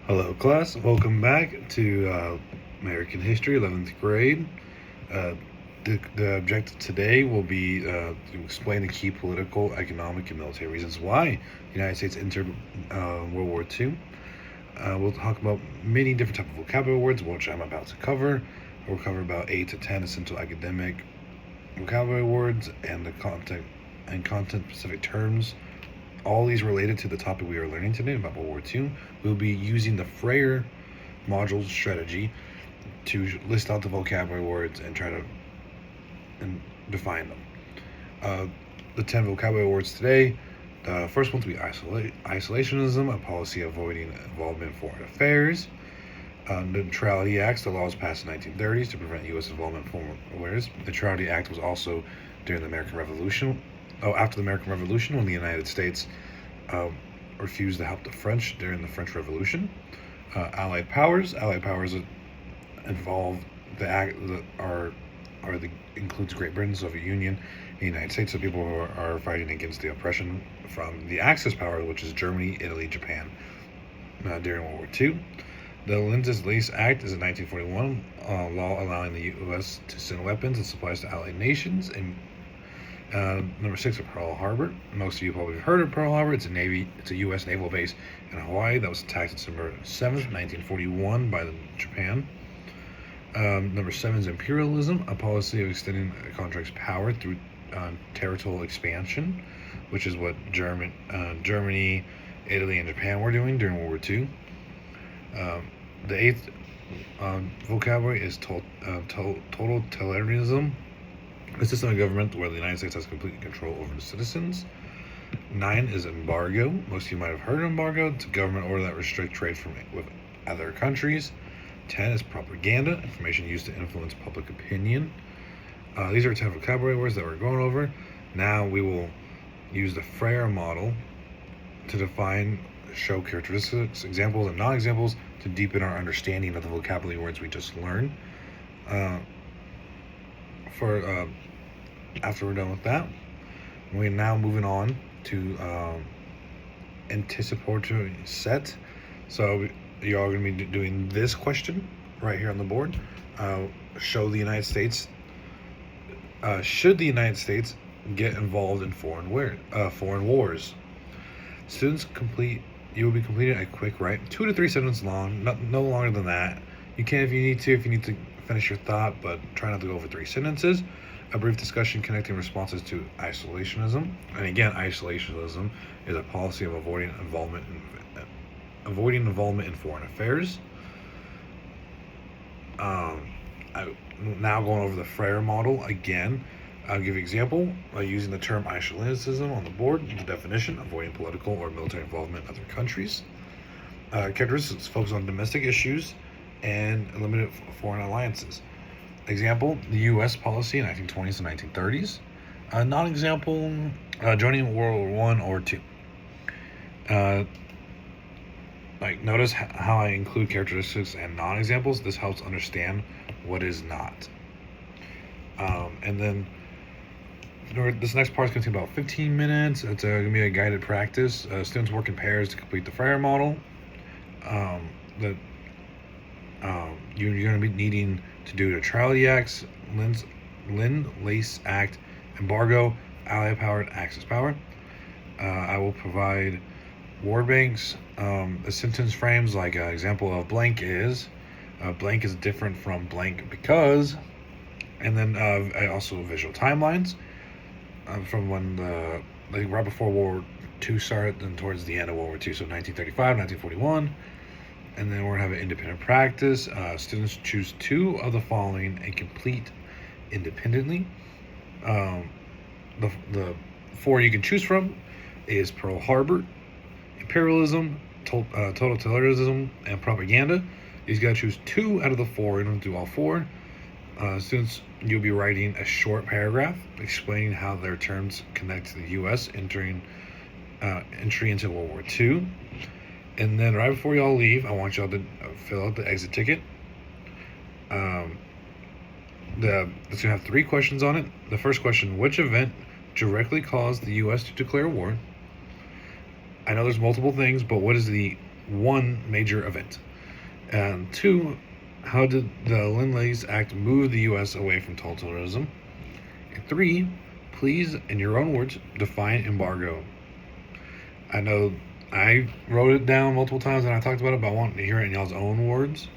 Hello, class. Welcome back to American History, 11th grade. Uh, the objective today will be to explain the key political, economic, and military reasons why the United States entered World War II. We'll talk about many different types of vocabulary words, which I'm about to cover. We'll cover about 8 to 10 essential academic vocabulary words and the content-specific terms, all these related to the topic we are learning today about World War II. We'll be using the Frayer module strategy to list out the vocabulary words and try to define them. The 10 vocabulary words today, the first one to be isolationism, a policy avoiding involvement in foreign affairs. The Neutrality Acts, the laws passed in the 1930s to prevent U.S. involvement in foreign affairs. The Neutrality Act was also during the American Revolution. After the American Revolution, when the United States refused to help the French during the French Revolution. Allied powers involve the act that includes Great Britain, Soviet Union, the United States. So people are fighting against the oppression from the Axis power, which is Germany, Italy, Japan, during World War II. The Lend-Lease Act is a 1941 law allowing the U.S. to send weapons and supplies to allied nations. And number 6 is Pearl Harbor. Most of you probably have heard of Pearl Harbor. It's a U.S. naval base in Hawaii that was attacked December 7th, 1941 by Japan. Number 7 is imperialism, a policy of extending a contract's power through territorial expansion, which is what Germany, Italy, and Japan were doing during World War II. The 8th vocabulary is totalitarianism, a system of government where the United States has complete control over the citizens. 9 is embargo. Most of you might have heard of embargo. It's a government order that restricts trade with other countries. 10 is propaganda, information used to influence public opinion. These are 10 vocabulary words that we're going over. Now we will use the Frayer model to define, show characteristics, examples, and non-examples to deepen our understanding of the vocabulary words we just learned. After we're done with that, we're now moving on to anticipatory set. So you're all going to be doing this question right here on the board. Show the United States. Should the United States get involved in foreign wars? Students you will be completing a quick write, 2 to 3 sentences long, no longer than that. You can if you need to finish your thought, but try not to go over 3 sentences. A brief discussion connecting responses to isolationism. And again, isolationism is a policy of avoiding involvement in foreign affairs. Now going over the Frayer model again. I'll give you an example by using the term isolationism on the board. The definition: avoiding political or military involvement in other countries. Characteristics: focus on domestic issues and limited foreign alliances. Example: the U.S. policy in 1920s and 1930s. Non-example: joining World War I or II. Notice how I include characteristics and non-examples. This helps understand what is not. And then this next part is going to take about 15 minutes. It's going to be a guided practice. Students work in pairs to complete the Frayer model. You're going to be needing to do Neutrality Acts, Lend-Lease Act, embargo, Allied power, and Axis power. I will provide word banks, the sentence frames, like an example of blank is different from blank because, and then also visual timelines from when right before World War II started, then towards the end of World War II, so 1935, 1941. And then we're going to have an independent practice. Students choose 2 of the following and complete independently. The 4 you can choose from is Pearl Harbor, imperialism, totalitarianism, and propaganda. You've got to choose 2 out of the 4. You don't do all 4. Students, you'll be writing a short paragraph explaining how their terms connect to the U.S. entry into World War II. And then right before y'all leave, I want y'all to fill out the exit ticket. It's going to have 3 questions on it. The first question: which event directly caused the U.S. to declare war? I know there's multiple things, but what is the one major event? And two, how did the Lend-Lease Act move the U.S. away from totalitarianism? And three, please, in your own words, define embargo. I know I wrote it down multiple times and I talked about it, but I want to hear it in y'all's own words.